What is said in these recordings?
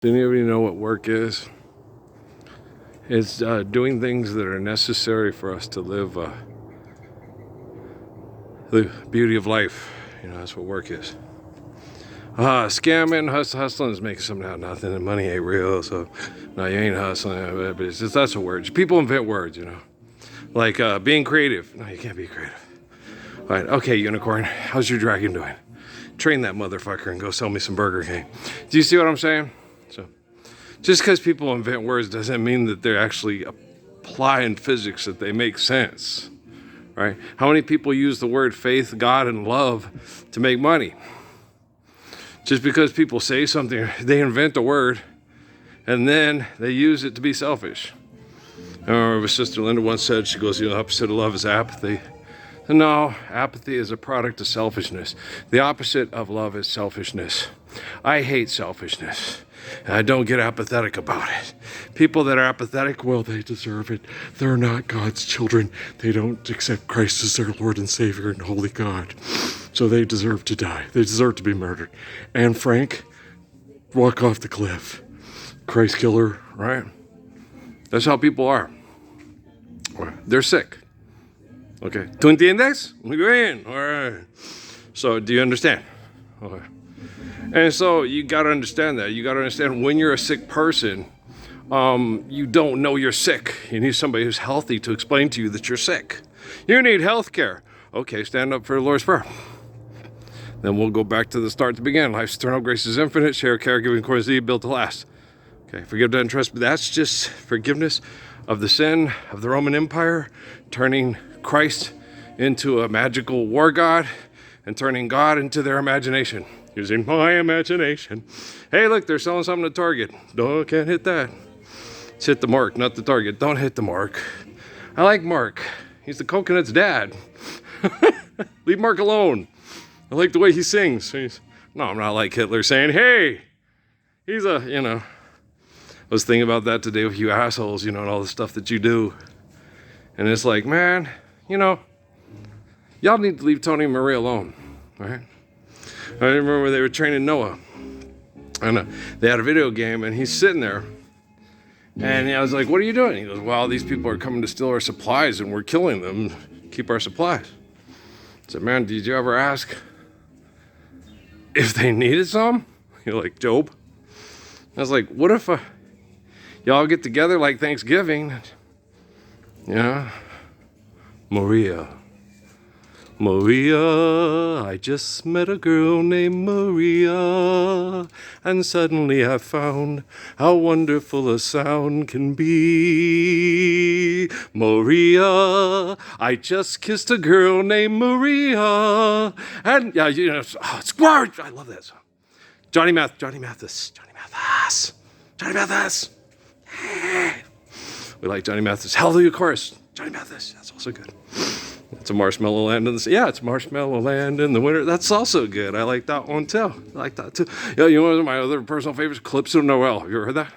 Does anybody know what work is? It's doing things that are necessary for us to live the beauty of life. That's what work is. Scamming, hustling is making something out of nothing, and money ain't real, so no, you ain't hustling. But that's a word. People invent words, like being creative. No, you can't be creative. All right, okay, unicorn, how's your dragon doing? Train that motherfucker and go sell me some Burger King. Do you see what I'm saying? So, just because people invent words doesn't mean that they're actually applying physics, that they make sense, right? How many people use the word faith, God, and love to make money? Just because people say something, they invent a word, and then they use it to be selfish. I remember Sister Linda once said, she goes, the opposite of love is apathy. No, apathy is a product of selfishness. The opposite of love is selfishness. I hate selfishness, and I don't get apathetic about it. People that are apathetic, well, they deserve it. They're not God's children. They don't accept Christ as their Lord and Savior and Holy God. So they deserve to die. They deserve to be murdered. And Frank, walk off the cliff. Christ killer, right? That's how people are. They're sick. Okay. ¿Tú entiendes? Muy bien. All right. So, do you understand? Okay. And so, you got to understand that. You got to understand when you're a sick person, you don't know you're sick. You need somebody who's healthy to explain to you that you're sick. You need health care. Okay, stand up for the Lord's Prayer. Then we'll go back to the start to begin. Life's eternal, grace is infinite, share caregiving, according to thee, built to last. Okay, forgive, and trust, but that's just forgiveness of the sin of the Roman Empire, turning Christ into a magical war god and turning God into their imagination. Using my imagination. Hey, look, they're selling something at Target. No, can't hit that. Let's hit the mark, not the target. Don't hit the mark. I like Mark. He's the coconut's dad. Leave Mark alone. I like the way he sings. No, I'm not like Hitler saying, hey, he's I was thinking about that today with you assholes, and all the stuff that you do. And it's like, man, y'all need to leave Tony and Maria alone, right? I remember they were training Noah. And they had a video game, and he's sitting there. And I was like, what are you doing? He goes, well, these people are coming to steal our supplies, and we're killing them. Keep our supplies. I said, man, did you ever ask if they needed some? Like Job. I was like, what if y'all get together like Thanksgiving? Maria, I just met a girl named Maria, and suddenly I found how wonderful a sound can be. Maria, I just kissed a girl named Maria, and it's great. I love that song. Johnny Mathis. We like Johnny Mathis. Hallelujah Chorus. Johnny Mathis. That's also good. It's a Marshmallow Land in the it's Marshmallow Land in the winter. That's also good. I like that one too. I like that too. One of my other personal favorites, Calypso Noel. Have you ever heard that?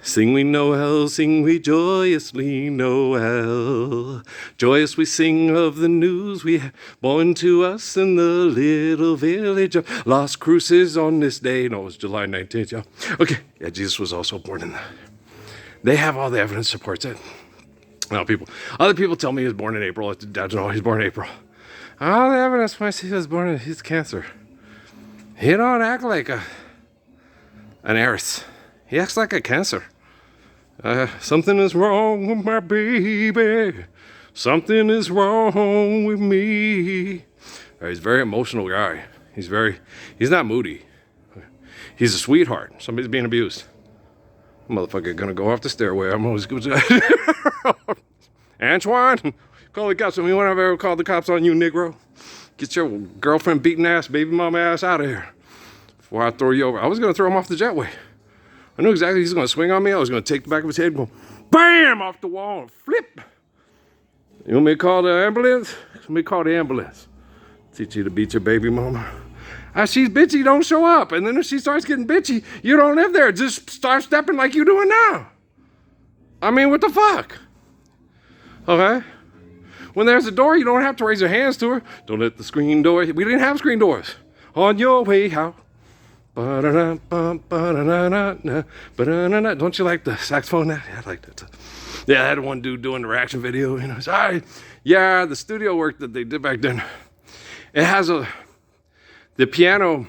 Sing we Noel, sing we joyously Noel. Joyous we sing of the news we have born to us in the little village of Las Cruces on this day. No, it was July 19th, yeah. Okay, yeah, Jesus was also born in that. They have all the evidence supports it. Now, other people tell me he was born in April. No, he's born in April. All the evidence points he was born in his cancer. He don't act like an heiress. He acts like a cancer. Something is wrong with my baby. Something is wrong with me. He's a very emotional guy. He's not moody. He's a sweetheart. Somebody's being abused. Motherfucker gonna go off the stairway. I'm always good. Antoine, call the cops. We won't ever call the cops on you, Negro. Get your girlfriend beating ass, baby mama ass out of here before I throw you over. I was gonna throw him off the jetway. I knew exactly he's gonna swing on me. I was gonna take the back of his head and go bam off the wall and flip. You want me to call the ambulance? Let me call the ambulance. Teach you to beat your baby mama. She's bitchy, don't show up. And then if she starts getting bitchy, you don't live there. Just start stepping like you're doing now. I mean, what the fuck? Okay? When there's a door, you don't have to raise your hands to her. Don't let the screen door. We didn't have screen doors. On your way out. Ba-da-da-bum, ba-da-da-da-da, don't you like the saxophone? Yeah, I like that. Yeah, I had one dude doing the reaction video. You know, yeah, the studio work that they did back then. It has the piano,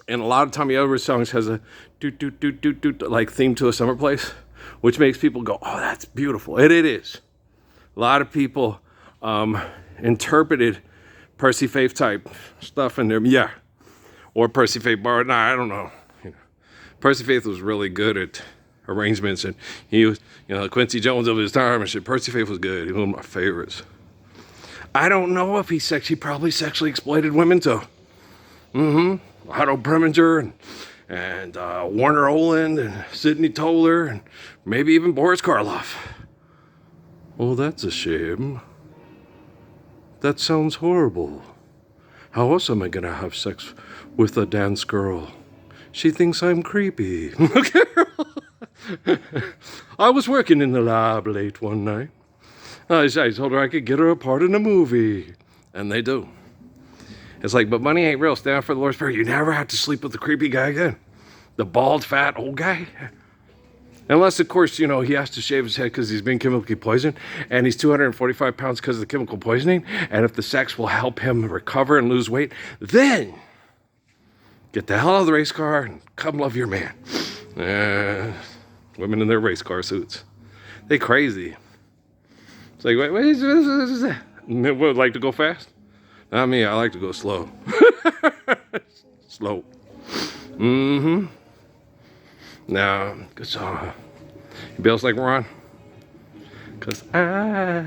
and a lot of Tommy Edwards songs has a doot doot doot doot doot like theme to a summer place, which makes people go, "Oh, that's beautiful." And it is. A lot of people interpreted Percy Faith type stuff in there. Yeah. Or Percy Faith Bar. Nah, I don't know. You know, Percy Faith was really good at arrangements, and he was, you know, Quincy Jones of his time and shit. Percy Faith was good. He was one of my favorites. I don't know if he probably sexually exploited women too. Otto Preminger and Warner Oland and Sidney Toler and maybe even Boris Karloff. Oh, that's a shame. That sounds horrible. How else am I gonna have sex with a dance girl? She thinks I'm creepy. I was working in the lab late one night. I told her I could get her a part in a movie. And they do. It's like, but money ain't real. Stand up for the Lord's Prayer. You never have to sleep with the creepy guy again. The bald, fat, old guy. Unless, of course, you know, he has to shave his head because he's been chemically poisoned, and he's 245 pounds because of the chemical poisoning, and if the sex will help him recover and lose weight, then get the hell out of the race car and come love your man. Women in their race car suits. They crazy. It's like, what is that? Would like to go fast? Not me, I like to go slow. Slow. Now, good song. He bells like Ron. Cause I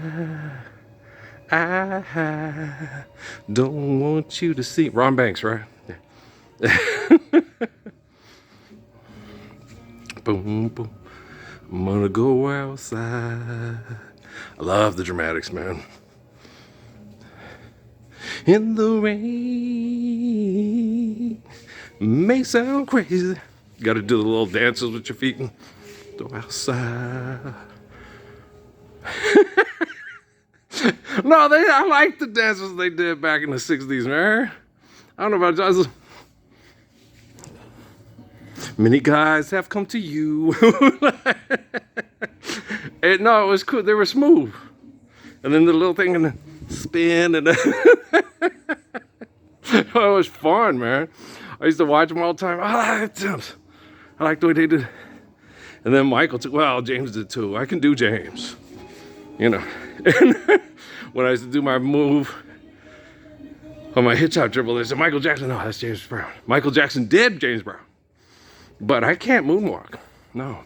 don't want you to see. Ron Banks, right? Yeah. Boom, boom. I'm gonna go outside. I love the dramatics, man. In the rain, may sound crazy. You gotta do the little dances with your feet and go outside. No, I like the dances they did back in the 60s, man. I don't know about y'all. Many guys have come to you. No, it was cool. They were smooth. And then the little thing and the spin and it was fun, man. I used to watch them all the time. I like the way they did. And then Michael took, well, James did too. I can do James, you know. And when I used to do my move on my hitch hop dribble, they said, Michael Jackson. No, that's James Brown. Michael Jackson did James Brown. But I can't moonwalk. No.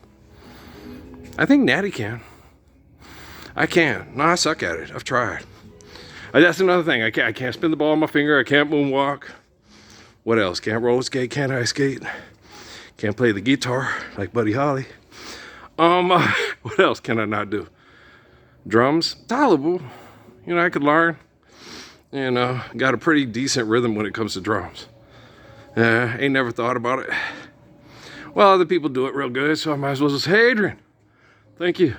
I think Natty can. I can't. No, I suck at it. I've tried. That's another thing. I can't spin the ball on my finger. I can't moonwalk. What else? Can't roller skate. Can't ice skate. Can't play the guitar like Buddy Holly. What else can I not do? Drums. Tolerable. You know, I could learn. You know, got a pretty decent rhythm when it comes to drums. Ain't never thought about it. Well, other people do it real good, so I might as well just say, hey, Adrian, thank you.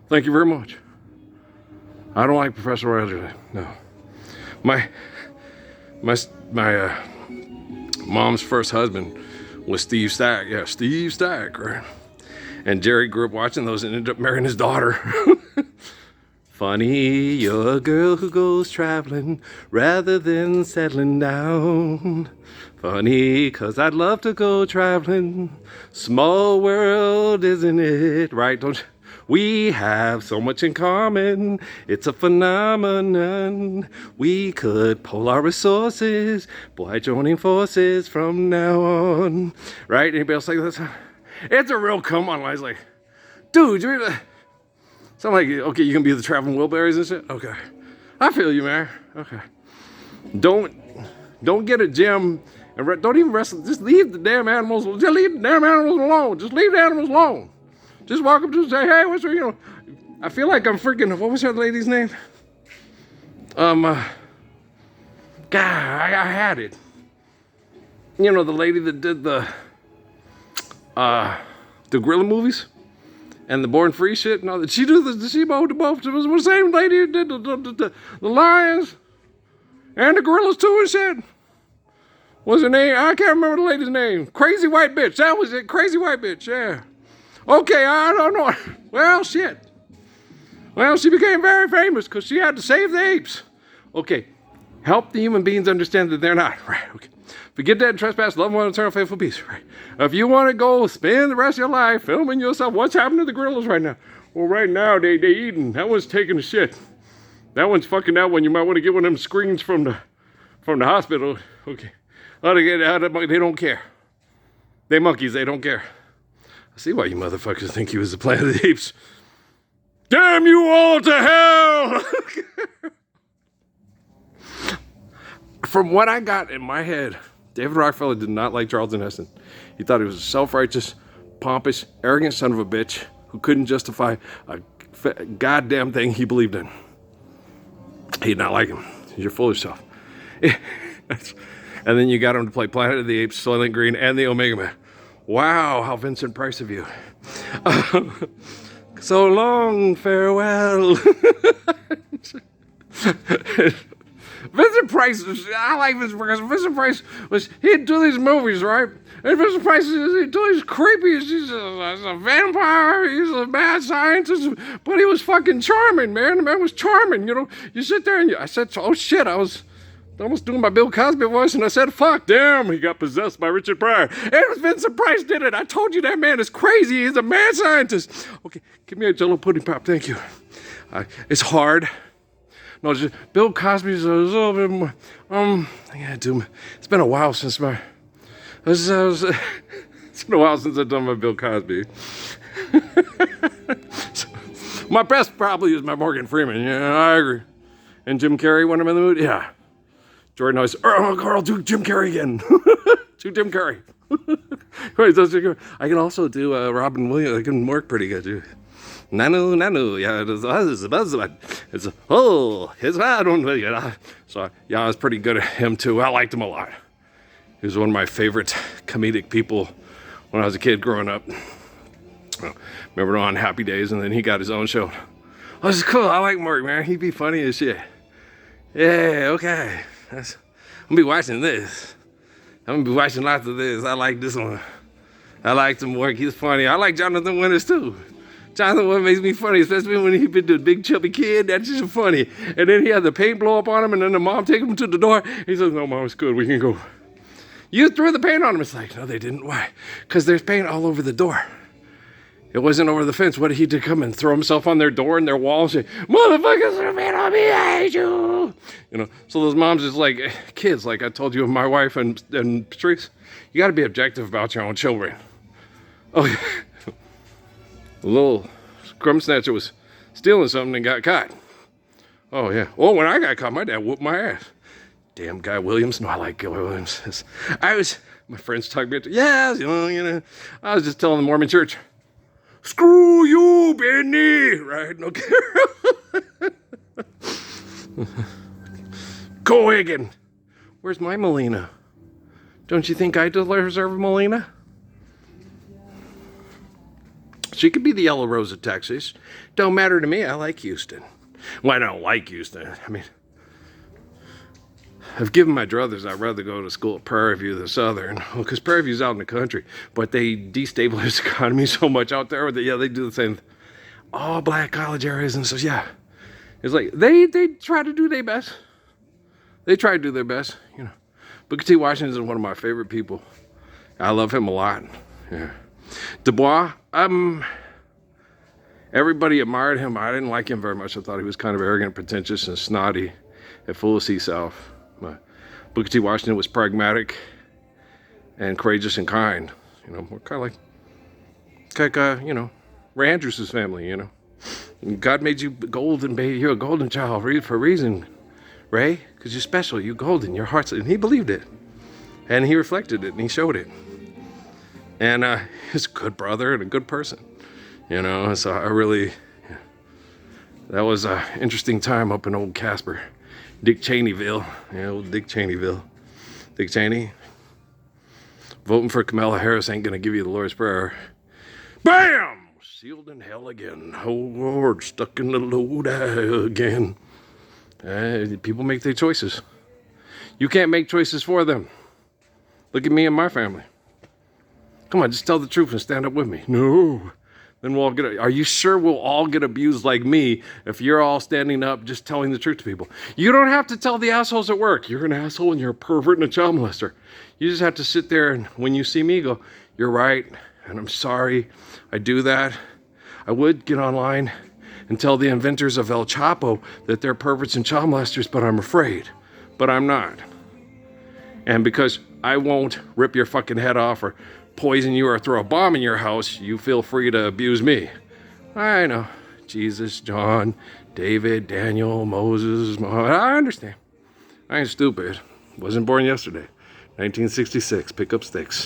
Thank you very much. I don't like Professor Roger. No. My mom's first husband was Steve Stack. Yeah, Steve Stack, right? And Jerry grew up watching those and ended up marrying his daughter. Funny, you're a girl who goes traveling rather than settling down. Funny, 'cause I'd love to go traveling. Small world, isn't it? Right, don't you? We have so much in common. It's a phenomenon. We could pool our resources. Boy, joining forces from now on. Right? Anybody else like this? It's a real come on line. It's like, dude, you're... So I'm like, okay, you can be the traveling Wilburys and shit? Okay. I feel you, man. Okay. Don't get a gym and don't even wrestle. Just leave the damn animals. Just leave the damn animals alone. Just leave the animals alone. Just walk up to them and say, hey, what's your, you know, I feel like I'm freaking, what was that lady's name? God, I had it. You know, the lady that did the gorilla movies? And the Born Free shit, no, did she do she both? It was the same lady who did the lions and the gorillas too and shit. What's her name? I can't remember the lady's name. Crazy white bitch. That was it. Crazy white bitch. Yeah. Okay, I don't know. Well, shit. Well, she became very famous because she had to save the apes. Okay. Help the human beings understand that they're not. Right. Okay. Forget that and trespass, love one, eternal, faithful peace. Right. If you want to go spend the rest of your life filming yourself, what's happening to the gorillas right now? Well, right now they eating. That one's taking a shit. That one's fucking that one. You might want to get one of them screens from the hospital. Okay. They don't care. They monkeys. They don't care. I see why you motherfuckers think he was the Planet of the Apes. Damn you all to hell! From what I got in my head, David Rockefeller did not like Charlton Heston. He thought he was a self-righteous, pompous, arrogant son of a bitch who couldn't justify a goddamn thing he believed in. He did not like him. You're full of yourself. And then you got him to play Planet of the Apes, Soylent Green, and the Omega Man. Wow, how Vincent Price of you. So long, farewell. Vincent Price, I like Vincent Price. Vincent Price he'd do these movies, right? And Vincent Price, he'd do these creepy, he's a vampire, he's a mad scientist, but he was fucking charming, man. The man was charming, you know. You sit there and I said, oh shit, I was almost doing my Bill Cosby voice, and I said, fuck, damn, he got possessed by Richard Pryor. And Vincent Price did it. I told you that man is crazy. He's a mad scientist. Okay, give me a Jell-O pudding pop, thank you. It's hard. No, just, Bill Cosby's a little bit more, it's been a while since it's been a while since I've done my Bill Cosby. My best probably is my Morgan Freeman, yeah, I agree. And Jim Carrey when I'm in the mood, yeah. Jordan always, oh, Carl, do Jim Carrey again. Do Jim Carrey. I can also do Robin Williams. I can work pretty good, too. Nanu, yeah, it's I don't. So, yeah, I was pretty good at him, too. I liked him a lot. He was one of my favorite comedic people when I was a kid growing up. Remember on Happy Days, and then he got his own show. Oh, this is cool. I like Mark, man. He'd be funny as shit. Yeah, okay. I'm gonna be watching this. I'm gonna be watching lots of this. I like this one. I liked him work. He's funny. I like Jonathan Winters too. Jonathan Winters makes me funny, especially when he been the big chubby kid. That's just funny. And then he had the paint blow up on him, and then the mom take him to the door. He says, "No, Mom, it's good. We can go." You threw the paint on him. It's like, no, they didn't. Why? Because there's paint all over the door. It wasn't over the fence. What did he do? Come and throw himself on their door and their wall and say, "Motherfuckers are made on me, I hate you." You know, so those moms is like, kids, like I told you, my wife and Patrice, you got to be objective about your own children. Oh, yeah. A little crumb snatcher was stealing something and got caught. Oh, yeah. Oh, when I got caught, my dad whooped my ass. Damn Guy Williams. No, I like Guy Williams. My friends talking about, yes, you know, I was just telling the Mormon church, screw you, Benny, right? Okay. Cohagen. Where's my Melina? Don't you think I deserve a Melina? She could be the Yellow Rose of Texas. Don't matter to me. I like Houston. Well, I don't like Houston. I mean, I've given my druthers I'd rather go to school at Prairie View than Southern. Well, because Prairie View's out in the country. But they destabilize the economy so much out there that, yeah, they do the same. All black college areas and so, yeah. It's like, they try to do their best. They try to do their best, you know. Booker T. Washington is one of my favorite people. I love him a lot. Yeah. Du Bois, everybody admired him. I didn't like him very much. I thought he was kind of arrogant, pretentious, and snotty and full of sea-self. Booker T. Washington was pragmatic and courageous and kind. You know, we're kind of like you know, Ray Andrews' family, you know. God made you golden, baby. You're a golden child for a reason, Ray, because you're special. You're golden. Your heart's... And he believed it. And he reflected it, and he showed it. And he's a good brother and a good person, you know. So I really... Yeah. That was an interesting time up in old Casper. Dick Cheneyville. Yeah, old Dick Cheneyville. Dick Cheney. Voting for Kamala Harris ain't going to give you the Lord's Prayer. Bam! Sealed in hell again. Oh, Lord, stuck in the load again. People make their choices. You can't make choices for them. Look at me and my family. Come on, just tell the truth and stand up with me. No. Then we'll all get, are you sure we'll all get abused like me if you're all standing up just telling the truth to people? You don't have to tell the assholes at work, you're an asshole and you're a pervert and a child molester. You just have to sit there and when you see me go, you're right, and I'm sorry, I do that. I would get online and tell the inventors of El Chapo that they're perverts and child molesters, but I'm afraid. But I'm not. And because I won't rip your fucking head off or poison you or throw a bomb in your house, you feel free to abuse me. I know. Jesus, John, David, Daniel, Moses, Muhammad. I understand. I ain't stupid. Wasn't born yesterday. 1966. Pick up sticks.